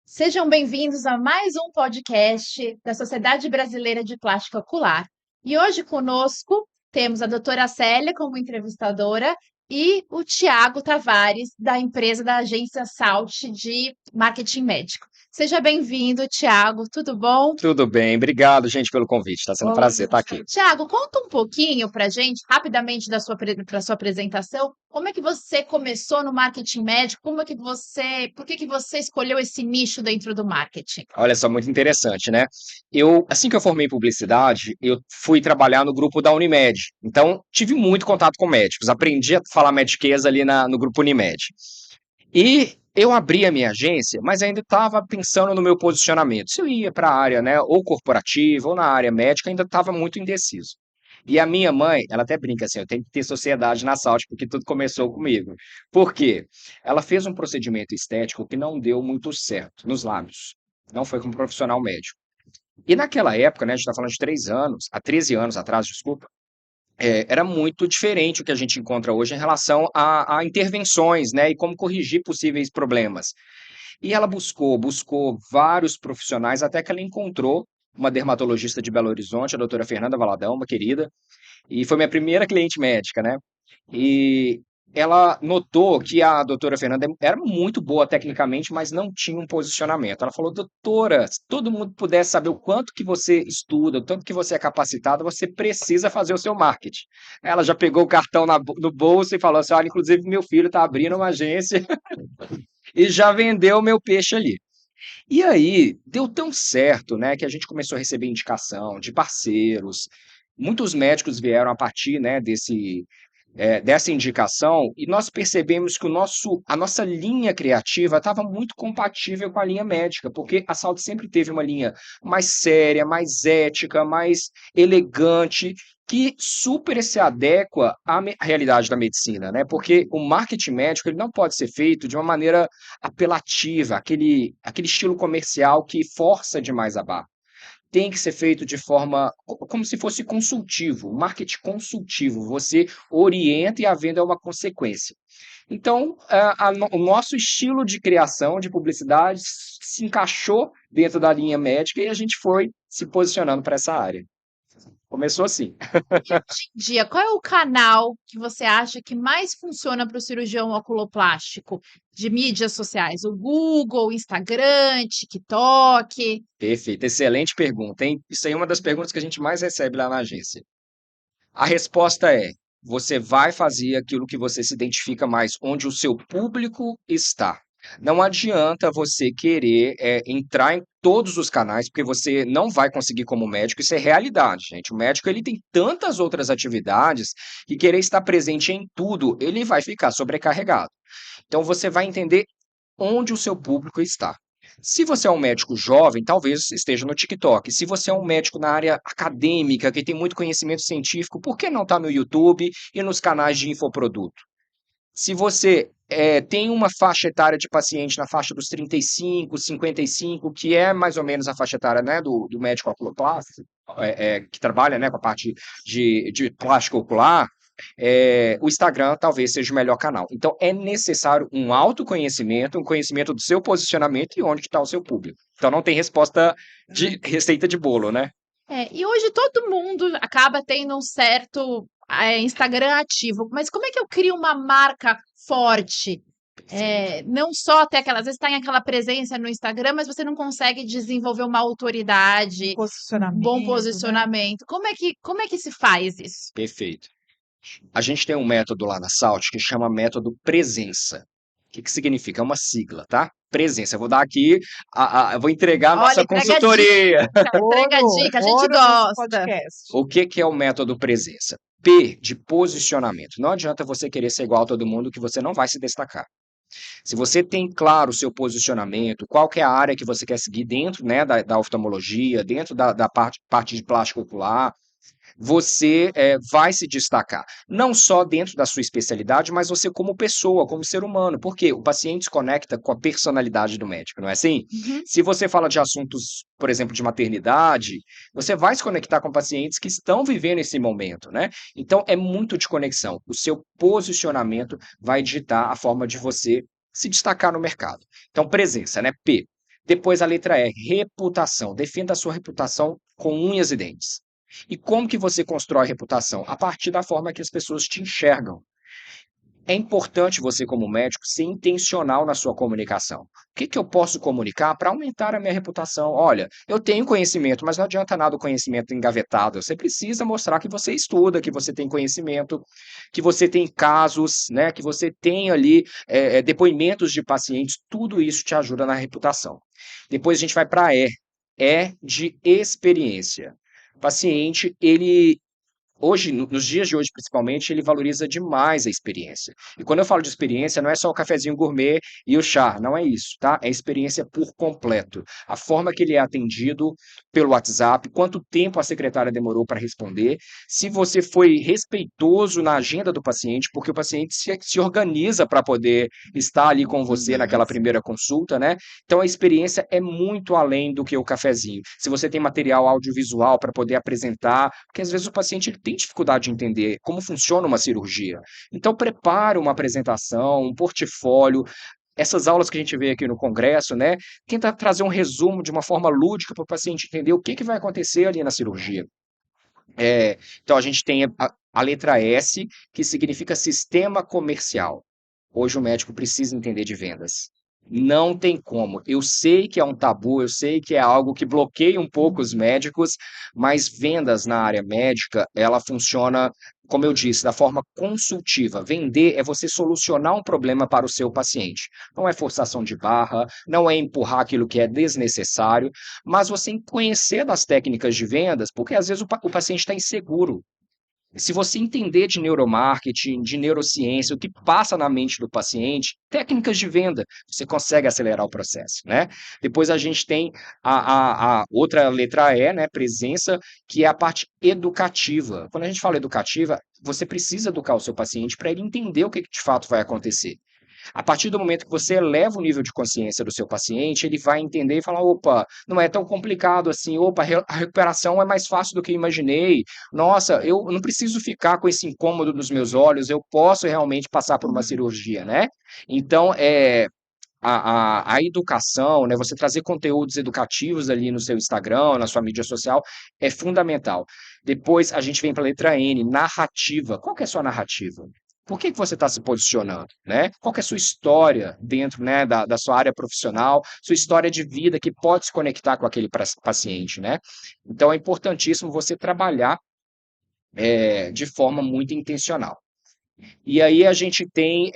Sejam bem-vindos a mais um podcast da Sociedade Brasileira de Plástica Ocular. E hoje conosco temos a doutora Célia como entrevistadora e o Tiago Tavares, da empresa da agência Salt de marketing médico. Seja bem-vindo, Tiago, tudo bom? Tudo bem, obrigado, gente, pelo convite. Está sendo um prazer estar aqui. Tiago, conta um pouquinho para a gente, rapidamente, para sua apresentação, como é que você começou no marketing médico, por que você escolheu esse nicho dentro do marketing? Olha só, muito interessante, né? Assim que eu formei em publicidade, eu fui trabalhar no grupo da Unimed. Então, tive muito contato com médicos, aprendi a falar mediquês ali no grupo Unimed. E eu abri a minha agência, mas ainda estava pensando no meu posicionamento. Se eu ia para a área, né, ou corporativa ou na área médica, ainda estava muito indeciso. E a minha mãe, ela até brinca assim, eu tenho que ter sociedade na Salt, porque tudo começou comigo. Por quê? Ela fez um procedimento estético que não deu muito certo nos lábios. Não foi como profissional médico. E naquela época, né, a gente está falando de 3 anos, há 13 anos atrás, desculpa, era muito diferente o que a gente encontra hoje em relação a intervenções, né, e como corrigir possíveis problemas. E ela buscou vários profissionais, até que ela encontrou uma dermatologista de Belo Horizonte, a doutora Fernanda Valadão, uma querida, e foi minha primeira cliente médica, né? E ela notou que a doutora Fernanda era muito boa tecnicamente, mas não tinha um posicionamento. Ela falou: doutora, se todo mundo pudesse saber o quanto que você estuda, o tanto que você é capacitada, você precisa fazer o seu marketing. Ela já pegou o cartão no bolso e falou assim: olha, inclusive meu filho está abrindo uma agência e já vendeu o meu peixe ali. E aí, deu tão certo, né, que a gente começou a receber indicação de parceiros. Muitos médicos vieram a partir, né, dessa indicação, e nós percebemos que a nossa linha criativa estava muito compatível com a linha médica, porque a Saúde sempre teve uma linha mais séria, mais ética, mais elegante, que super se adequa à realidade da medicina, né? Porque o marketing médico ele não pode ser feito de uma maneira apelativa, aquele estilo comercial que força demais a barra. Tem que ser feito de forma como se fosse consultivo, marketing consultivo. Você orienta e a venda é uma consequência. Então, o nosso estilo de criação de publicidade se encaixou dentro da linha médica e a gente foi se posicionando para essa área. Começou assim. E hoje em dia, qual é o canal que você acha que mais funciona para o cirurgião oculoplástico de mídias sociais? O Google, o Instagram, TikTok? Perfeito, excelente pergunta, hein? Isso aí é uma das perguntas que a gente mais recebe lá na agência. A resposta é: você vai fazer aquilo que você se identifica mais, onde o seu público está. Não adianta você querer entrar em todos os canais, porque você não vai conseguir como médico, isso é realidade, gente. O médico ele tem tantas outras atividades que querer estar presente em tudo, ele vai ficar sobrecarregado. Então você vai entender onde o seu público está. Se você é um médico jovem, talvez esteja no TikTok. Se você é um médico na área acadêmica, que tem muito conhecimento científico, por que não está no YouTube e nos canais de infoproduto? Se você tem uma faixa etária de paciente na faixa dos 35, 55, que é mais ou menos a faixa etária, né, do médico oculoplasta, que trabalha, né, com a parte de plástica ocular, o Instagram talvez seja o melhor canal. Então, é necessário um autoconhecimento, um conhecimento do seu posicionamento e onde está o seu público. Então, não tem resposta de receita de bolo, né? E hoje todo mundo acaba tendo um certo Instagram ativo, mas como é que eu crio uma marca forte? Não só ter aquela, às vezes tem aquela presença no Instagram, mas você não consegue desenvolver uma autoridade, um bom Posicionamento, né? posicionamento. Como é que se faz isso? Perfeito. A gente tem um método lá na Salt que chama método presença. O que significa? É uma sigla, tá? Presença. Eu vou dar aqui, eu vou entregar a nossa Olha, entrega a consultoria. entrega a dica, a gente Ouro nesse gosta. podcast. O que é o método presença? P de posicionamento. Não adianta você querer ser igual a todo mundo que você não vai se destacar. Se você tem claro o seu posicionamento, qual que é a área que você quer seguir dentro, né, da oftalmologia, dentro da parte de plástico ocular, você vai se destacar. Não só dentro da sua especialidade, mas você como pessoa, como ser humano. Porque o paciente se conecta com a personalidade do médico, não é assim? Uhum. Se você fala de assuntos, por exemplo, de maternidade, você vai se conectar com pacientes que estão vivendo esse momento, né? Então, é muito de conexão. O seu posicionamento vai ditar a forma de você se destacar no mercado. Então, presença, né? P. Depois a letra E, reputação. Defenda a sua reputação com unhas e dentes. E como que você constrói reputação? A partir da forma que as pessoas te enxergam. É importante você, como médico, ser intencional na sua comunicação. O que que eu posso comunicar para aumentar a minha reputação? Olha, eu tenho conhecimento, mas não adianta nada o conhecimento engavetado. Você precisa mostrar que você estuda, que você tem conhecimento, que você tem casos, né, que você tem ali depoimentos de pacientes. Tudo isso te ajuda na reputação. Depois a gente vai para E. E de experiência. O paciente, ele hoje, nos dias de hoje, principalmente, ele valoriza demais a experiência. E quando eu falo de experiência, não é só o cafezinho gourmet e o chá, não é isso, tá? É experiência por completo. A forma que ele é atendido pelo WhatsApp, quanto tempo a secretária demorou para responder, se você foi respeitoso na agenda do paciente, porque o paciente se organiza para poder estar ali com você Uhum. naquela primeira consulta, né? Então a experiência é muito além do que o cafezinho. Se você tem material audiovisual para poder apresentar, porque às vezes o paciente ele tem dificuldade de entender como funciona uma cirurgia. Então prepare uma apresentação, um portfólio. Essas aulas que a gente vê aqui no congresso, né, tenta trazer um resumo de uma forma lúdica para o paciente entender o que vai acontecer ali na cirurgia. Então a gente tem a letra S, que significa sistema comercial. Hoje o médico precisa entender de vendas. Não tem como. Eu sei que é um tabu, eu sei que é algo que bloqueia um pouco os médicos, mas vendas na área médica, ela funciona, como eu disse, da forma consultiva. Vender é você solucionar um problema para o seu paciente. Não é forçação de barra, não é empurrar aquilo que é desnecessário, mas você conhecer das técnicas de vendas, porque às vezes o paciente está inseguro. Se você entender de neuromarketing, de neurociência, o que passa na mente do paciente, técnicas de venda, você consegue acelerar o processo, né? Depois a gente tem a outra letra E, né? Presença, que é a parte educativa. Quando a gente fala educativa, você precisa educar o seu paciente para ele entender o que de fato vai acontecer. A partir do momento que você eleva o nível de consciência do seu paciente, ele vai entender e falar: opa, não é tão complicado assim, opa, a recuperação é mais fácil do que eu imaginei. Nossa, eu não preciso ficar com esse incômodo nos meus olhos, eu posso realmente passar por uma Uhum. cirurgia, né? Então, a educação, né, você trazer conteúdos educativos ali no seu Instagram, na sua mídia social, é fundamental. Depois a gente vem para a letra N, narrativa. Qual que é a sua narrativa? Por que que você está se posicionando, né? Qual que é a sua história dentro, né, da sua área profissional, sua história de vida que pode se conectar com aquele paciente, né? Então é importantíssimo você trabalhar de forma muito intencional. E aí a gente tem,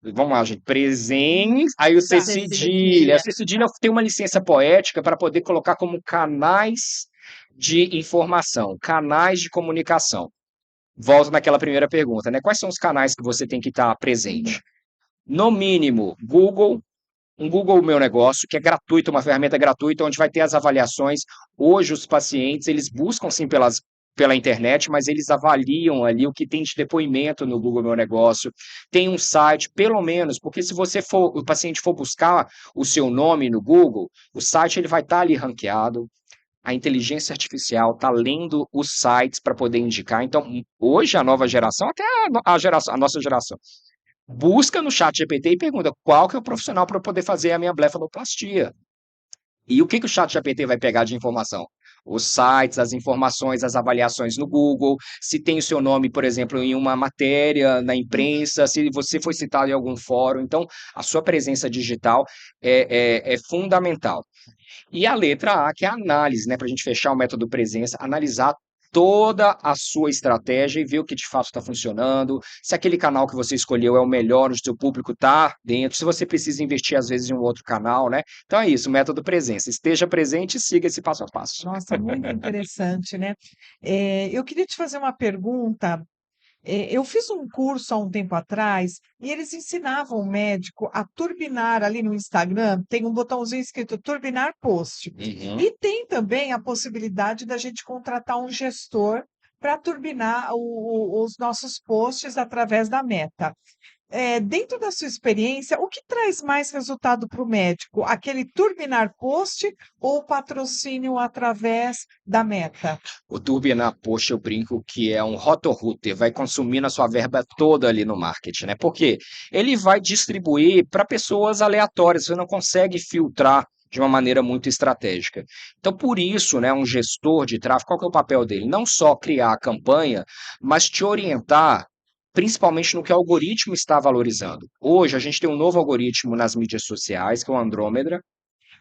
vamos lá, gente, presentes, aí o C Tá. cedilha. A Cedilha. C cedilha tem uma licença poética para poder colocar como canais de informação, canais de comunicação. Volto naquela primeira pergunta, né? Quais são os canais que você tem que estar presente? No mínimo, Google, um Google Meu Negócio, que é gratuito, uma ferramenta gratuita, onde vai ter as avaliações. Hoje, os pacientes, eles buscam sim pela internet, mas eles avaliam ali o que tem de depoimento no Google Meu Negócio. Tem um site, pelo menos, porque se o paciente for buscar o seu nome no Google, o site ele vai estar ali ranqueado. A inteligência artificial está lendo os sites para poder indicar. Então, hoje a nova geração, até a nossa geração, busca no chat GPT e pergunta qual que é o profissional para eu poder fazer a minha blefaroplastia. E o que o chat GPT vai pegar de informação? Os sites, as informações, as avaliações no Google, se tem o seu nome, por exemplo, em uma matéria na imprensa, se você foi citado em algum fórum. Então, a sua presença digital é fundamental. E a letra A, que é a análise, né? Para a gente fechar o método presença, analisar toda a sua estratégia e ver o que de fato está funcionando, se aquele canal que você escolheu é o melhor, onde o seu público está dentro, se você precisa investir às vezes em um outro canal, né? Então é isso, método presença. Esteja presente e siga esse passo a passo. Nossa, muito interessante, né? Eu queria te fazer uma pergunta. Eu fiz um curso há um tempo atrás e eles ensinavam o médico a turbinar ali no Instagram, tem um botãozinho escrito turbinar post. Uhum. E tem também a possibilidade da gente contratar um gestor para turbinar os nossos posts através da Meta. Dentro da sua experiência, o que traz mais resultado para o médico? Aquele turbinar post ou o patrocínio através da Meta? O turbinar, poxa, eu brinco que é um roto-router, vai consumindo a sua verba toda ali no marketing, né? Porque ele vai distribuir para pessoas aleatórias, você não consegue filtrar de uma maneira muito estratégica. Então, por isso, né, um gestor de tráfego, qual que é o papel dele? Não só criar a campanha, mas te orientar, principalmente no que o algoritmo está valorizando. Hoje, a gente tem um novo algoritmo nas mídias sociais, que é o Andrômeda,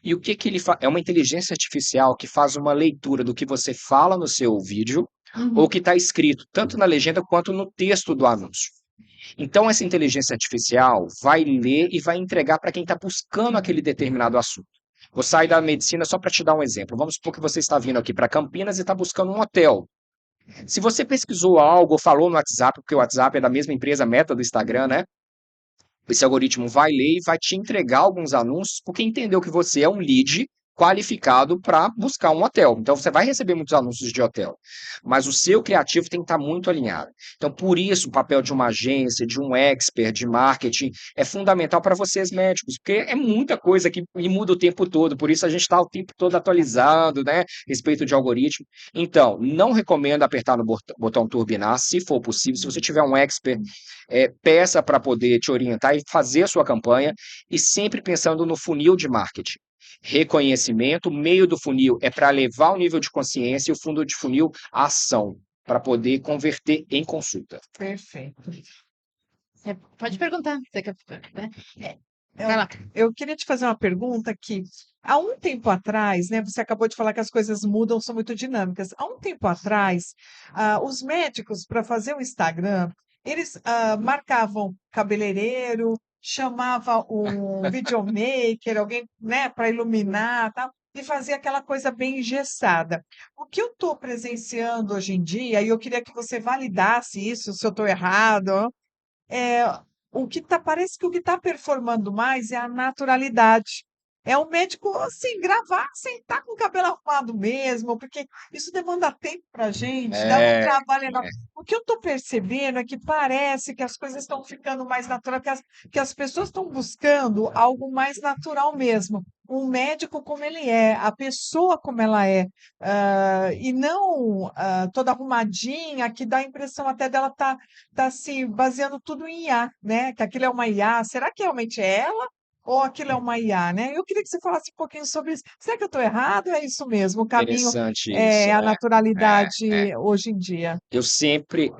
e o que que ele faz? É uma inteligência artificial que faz uma leitura do que você fala no seu vídeo ou Uhum. que está escrito tanto na legenda quanto no texto do anúncio. Então, essa inteligência artificial vai ler e vai entregar para quem está buscando aquele determinado assunto. Vou sair da medicina só para te dar um exemplo. Vamos supor que você está vindo aqui para Campinas e está buscando um hotel. Se você pesquisou algo ou falou no WhatsApp, porque o WhatsApp é da mesma empresa Meta do Instagram, né? Esse algoritmo vai ler e vai te entregar alguns anúncios, porque entendeu que você é um lead qualificado para buscar um hotel. Então você vai receber muitos anúncios de hotel, mas o seu criativo tem que estar muito alinhado. Então por isso o papel de uma agência, de um expert de marketing é fundamental para vocês médicos, porque é muita coisa que e muda o tempo todo. Por isso a gente está o tempo todo atualizando, né, respeito de algoritmo. Então não recomendo apertar no botão turbinar, se for possível. Se você tiver um expert, peça para poder te orientar e fazer a sua campanha, e sempre pensando no funil de marketing. Reconhecimento, o meio do funil é para levar o nível de consciência e o fundo de funil a ação, para poder converter em consulta. Perfeito. Pode perguntar. Você quer, né? Vai Eu, lá. eu queria te fazer uma pergunta que, há um tempo atrás, né, você acabou de falar que as coisas mudam, são muito dinâmicas. Há um tempo atrás, os médicos, para fazer o Instagram, eles marcavam cabeleireiro, chamava um videomaker, alguém, né, para iluminar, tal, e fazia aquela coisa bem engessada. O que eu estou presenciando hoje em dia, e eu queria que você validasse isso, se eu estou errado, é, parece que o que está performando mais é a naturalidade. É o médico, assim, gravar sem estar com o cabelo arrumado mesmo, porque isso demanda tempo para a gente, dá um É, trabalho enorme. O que eu estou percebendo é que parece que as coisas estão ficando mais naturais, que as pessoas estão buscando algo mais natural mesmo. Um médico como ele é, a pessoa como ela é, e não toda arrumadinha, que dá a impressão até dela estar se baseando tudo em IA, né? Que aquilo é uma IA. Será que realmente é ela? Ou aquilo é uma IA, né? Eu queria que você falasse um pouquinho sobre isso. Será que eu estou errado? É isso mesmo. O caminho interessante é isso. a É, é. naturalidade hoje em dia. Eu sempre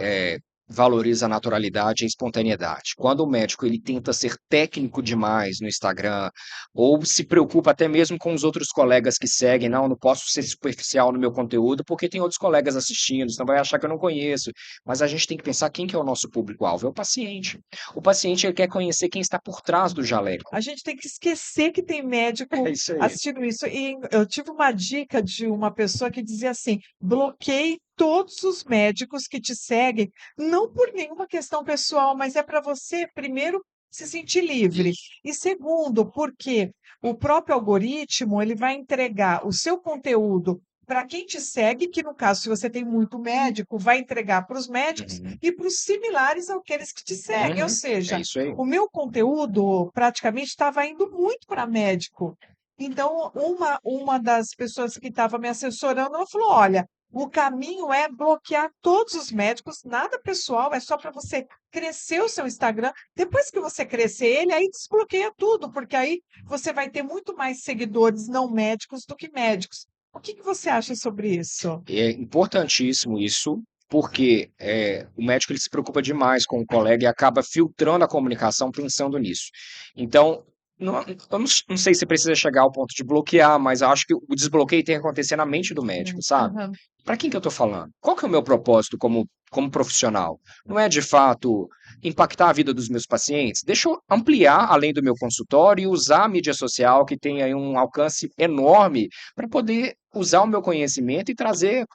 valorizo a naturalidade e a espontaneidade. Quando o médico ele tenta ser técnico demais no Instagram, ou se preocupa até mesmo com os outros colegas que seguem, não posso ser superficial no meu conteúdo, porque tem outros colegas assistindo, senão vai achar que eu não conheço. Mas a gente tem que pensar quem que é o nosso público-alvo, é o paciente. O paciente ele quer conhecer quem está por trás do jaleco. A gente tem que esquecer que tem É médico isso aí. assistindo isso. E eu tive uma dica de uma pessoa que dizia assim: bloqueie todos os médicos que te seguem, não por nenhuma questão pessoal, mas é para você, primeiro, se sentir livre. Isso. E segundo, porque o próprio algoritmo ele vai entregar o seu conteúdo para quem te segue, que no caso, se você tem muito médico, vai entregar para os médicos Uhum. e para os similares àqueles que te seguem. Ou Uhum. É seja, isso aí. o meu conteúdo praticamente estava indo muito para médico. Então, uma das pessoas que estava me assessorando, ela falou: olha, o caminho é bloquear todos os médicos, nada pessoal, é só para você crescer o seu Instagram. Depois que você crescer ele, aí desbloqueia tudo, porque aí você vai ter muito mais seguidores não médicos do que médicos. O que você acha sobre isso? É importantíssimo isso, porque o médico ele se preocupa demais com o colega e acaba filtrando a comunicação pensando nisso. Então, eu não sei se precisa chegar ao ponto de bloquear, mas eu acho que o desbloqueio tem que acontecer na mente do médico, sabe? Aham. Para quem que eu estou falando? Qual que é o meu propósito como profissional? Não é de fato impactar a vida dos meus pacientes? Deixa eu ampliar além do meu consultório e usar a mídia social que tem aí um alcance enorme para poder usar o meu conhecimento e trazer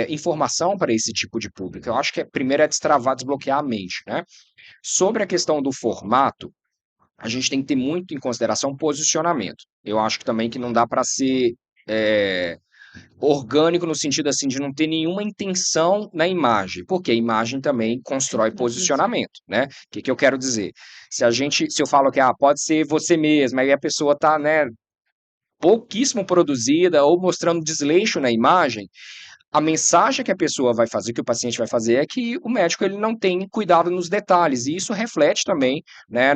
informação para esse tipo de público. Eu acho que primeiro é destravar, desbloquear a mente, né? Sobre a questão do formato, a gente tem que ter muito em consideração o posicionamento. Eu acho que também que não dá para ser é, orgânico no sentido assim de não ter nenhuma intenção na imagem, porque a imagem também constrói posicionamento, né? O que eu quero dizer? Se eu falo que pode ser você mesmo, aí a pessoa tá, né, pouquíssimo produzida ou mostrando desleixo na imagem, a mensagem que a pessoa vai fazer, que o paciente vai fazer, é que o médico ele não tem cuidado nos detalhes, e isso reflete também, né,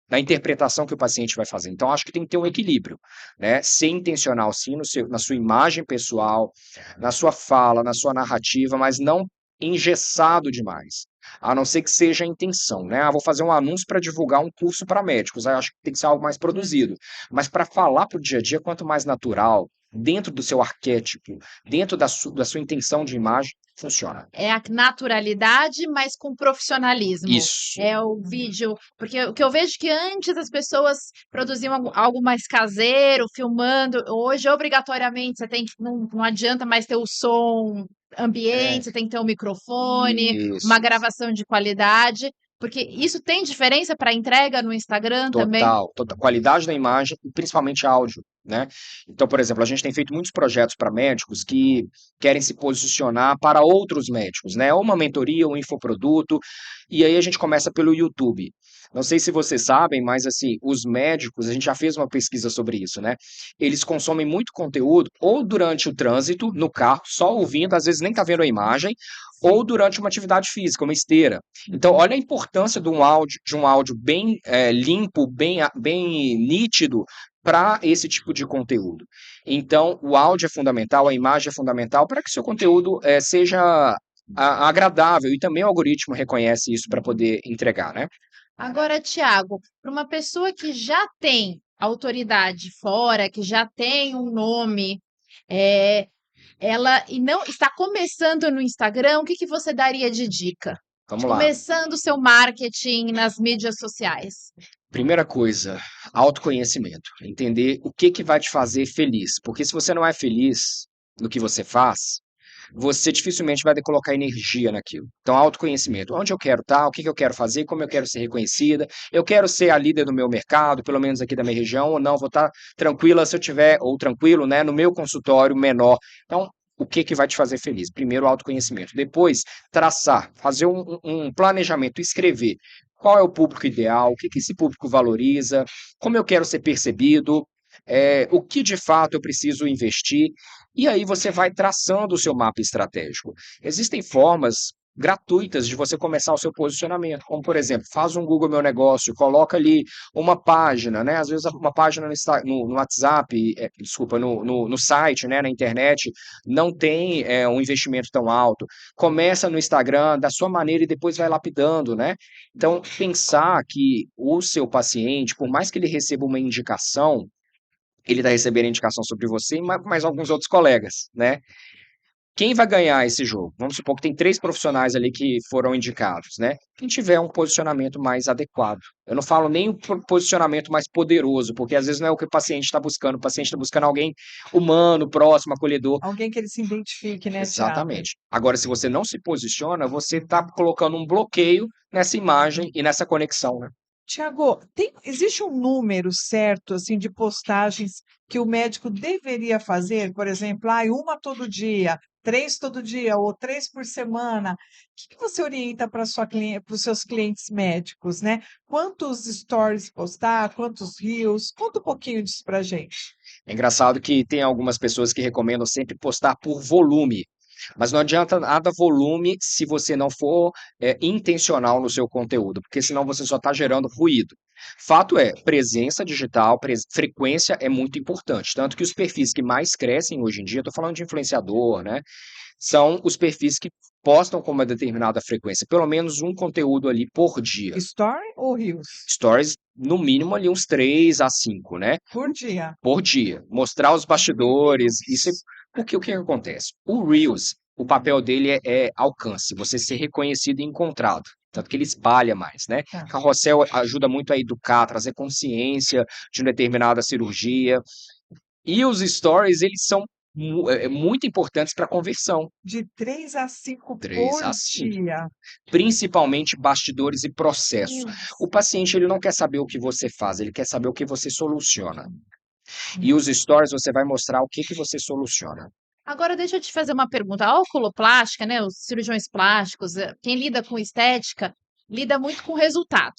na interpretação que o paciente vai fazer. Então, acho que tem que ter um equilíbrio, né? Ser intencional, sim, na sua imagem pessoal, na sua fala, na sua narrativa, mas não engessado demais. A não ser que seja a intenção, né? Vou fazer um anúncio para divulgar um curso para médicos. Aí acho que tem que ser algo mais produzido. Mas para falar para o dia a dia, quanto mais natural, dentro do seu arquétipo, dentro da sua intenção de imagem, funciona. É a naturalidade, mas com profissionalismo. Isso. É o vídeo, porque o que eu vejo que antes as pessoas produziam algo mais caseiro, filmando. Hoje, obrigatoriamente, você tem que, não adianta mais ter o som ambiente, você tem que ter um microfone, uma Isso. gravação de qualidade, porque isso tem diferença para entrega no Instagram também. Total. Qualidade da imagem e principalmente áudio, né? Então, por exemplo, a gente tem feito muitos projetos para médicos que querem se posicionar para outros médicos, né? Ou uma mentoria, um infoproduto, e aí a gente começa pelo YouTube. Não sei se vocês sabem, mas assim, os médicos, a gente já fez uma pesquisa sobre isso, né? Eles consomem muito conteúdo ou durante o trânsito, no carro, só ouvindo, às vezes nem tá vendo a imagem, ou durante uma atividade física, uma esteira. Então, olha a importância de um áudio bem limpo, bem nítido para esse tipo de conteúdo. Então, o áudio é fundamental, a imagem é fundamental para que seu conteúdo seja agradável e também o algoritmo reconhece isso para poder entregar, né? Agora, Tiago, para uma pessoa que já tem autoridade fora, que já tem um nome, é, ela e não está começando no Instagram, o que que você daria de dica? Vamos lá. Começando o seu marketing nas mídias sociais. Primeira coisa, autoconhecimento. Entender o que vai te fazer feliz. Porque se você não é feliz no que você faz, você dificilmente vai colocar energia naquilo. Então, autoconhecimento. Onde eu quero estar, o que eu quero fazer, como eu quero ser reconhecida. Eu quero ser a líder do meu mercado, pelo menos aqui da minha região, ou não, vou estar tranquila se eu tiver, ou tranquilo, né, no meu consultório menor. Então, o que vai te fazer feliz? Primeiro, autoconhecimento. Depois, traçar, fazer um planejamento, escrever. Qual é o público ideal? O que esse público valoriza? Como eu quero ser percebido? O que de fato eu preciso investir? E aí você vai traçando o seu mapa estratégico. Existem formas gratuitas de você começar o seu posicionamento, como por exemplo, faz um Google Meu Negócio, coloca ali uma página, né? Às vezes uma página no WhatsApp, desculpa, no site, né? Na internet, não tem um investimento tão alto. Começa no Instagram da sua maneira e depois vai lapidando, né? Então, pensar que o seu paciente, por mais que ele receba uma indicação, ele está recebendo indicação sobre você e mais alguns outros colegas, né? Quem vai ganhar esse jogo? Vamos supor que tem 3 profissionais ali que foram indicados, né? Quem tiver um posicionamento mais adequado. Eu não falo nem o posicionamento mais poderoso, porque às vezes não é o que o paciente está buscando. O paciente está buscando alguém humano, próximo, acolhedor. Alguém que ele se identifique, né, Tiago? Exatamente. Agora, se você não se posiciona, você está colocando um bloqueio nessa imagem e nessa conexão, né? Tiago, existe um número certo assim de postagens que o médico deveria fazer? Por exemplo, uma todo dia, 3 todo dia ou 3 por semana. O que você orienta para os seus clientes médicos, né? Quantos stories postar, quantos reels? Conta um pouquinho disso para gente. É engraçado que tem algumas pessoas que recomendam sempre postar por volume. Mas não adianta nada volume se você não for intencional no seu conteúdo, porque senão você só está gerando ruído. Fato é, presença digital, frequência é muito importante. Tanto que os perfis que mais crescem hoje em dia, estou falando de influenciador, né? São os perfis que postam com uma determinada frequência, pelo menos um conteúdo ali por dia. Story ou reels? Stories, no mínimo ali uns 3 a 5, né? Por dia. Por dia. Mostrar os bastidores, porque o que acontece? O Reels, o papel dele é alcance, você ser reconhecido e encontrado. Tanto que ele espalha mais, né? Tá. Carrossel ajuda muito a educar, trazer consciência de uma determinada cirurgia. E os stories, eles são muito importantes para a conversão. De 3 a 5 3 por a 5. dia. Principalmente bastidores e processos. Meu O paciente ele não quer saber o que você faz, ele quer saber o que você soluciona. E Deus. os stories você vai mostrar o que você soluciona. Agora, deixa eu te fazer uma pergunta. A oculoplástica, né, os cirurgiões plásticos, quem lida com estética, lida muito com resultado.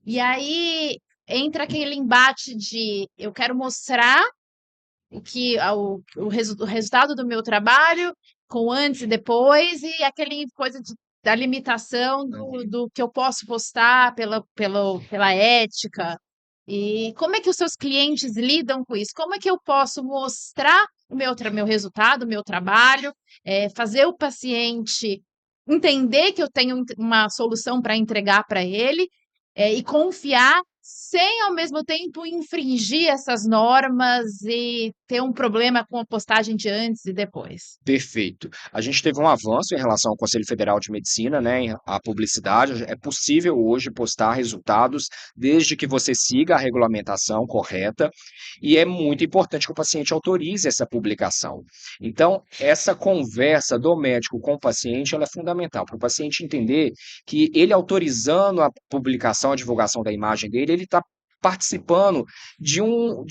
E aí entra aquele embate de eu quero mostrar o resultado do meu trabalho com antes e depois, e aquele coisa da limitação do que eu posso postar pela ética. E como é que os seus clientes lidam com isso? Como é que eu posso mostrar meu resultado, o meu trabalho, fazer o paciente entender que eu tenho uma solução para entregar para ele, e confiar sem, ao mesmo tempo, infringir essas normas e ter um problema com a postagem de antes e depois? Perfeito. A gente teve um avanço em relação ao Conselho Federal de Medicina, né, a publicidade. É possível hoje postar resultados desde que você siga a regulamentação correta, e é muito importante que o paciente autorize essa publicação. Então, essa conversa do médico com o paciente, ela é fundamental para o paciente entender que ele autorizando a publicação, a divulgação da imagem dele, ele está participando de um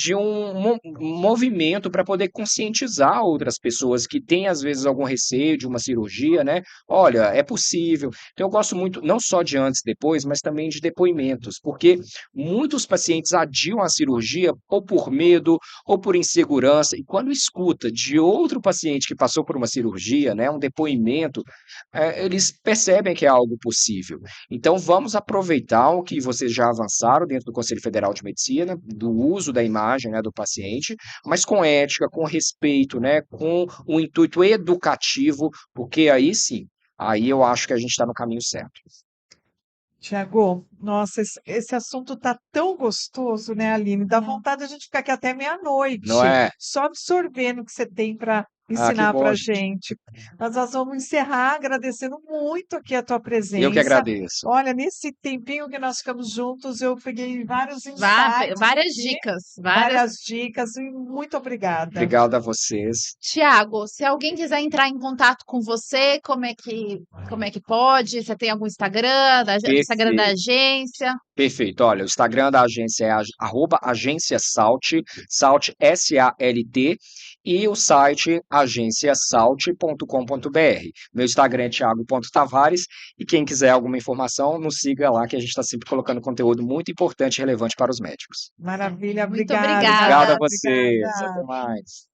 movimento para poder conscientizar outras pessoas que têm, às vezes, algum receio de uma cirurgia, né? Olha, é possível. Então, eu gosto muito, não só de antes e depois, mas também de depoimentos, porque muitos pacientes adiam a cirurgia ou por medo ou por insegurança, e quando escuta de outro paciente que passou por uma cirurgia, né, um depoimento, eles percebem que é algo possível. Então, vamos aproveitar o que vocês já avançaram dentro do Conselho Federal de Medicina, do uso da imagem, né, do paciente, mas com ética, com respeito, né, com um intuito educativo, porque aí sim, aí eu acho que a gente está no caminho certo. Tiago, nossa, esse assunto tá tão gostoso, né, Aline? Dá vontade de a gente ficar aqui até Não meia-noite, é? só absorvendo o que você tem para Ah, que ensinar bom, para gente. gente. Mas nós vamos encerrar agradecendo muito aqui a tua Eu que presença. agradeço. Olha, nesse tempinho que nós ficamos juntos, eu peguei vários insights Várias aqui, dicas, várias. várias dicas, e muito obrigada. Obrigado a vocês. Tiago, se alguém quiser entrar em contato com você, como é que pode? Você tem algum Instagram, do Instagram da Perfeito. agência? Perfeito. Olha, o Instagram da agência é @agência Salt, Salt SALT, e o site agenciasalt.com.br. Meu Instagram é thiago.tavares, e quem quiser alguma informação, nos siga lá, que a gente está sempre colocando conteúdo muito importante e relevante para os médicos. Maravilha, Muito obrigada, Obrigado a obrigada. vocês. Até obrigada. mais.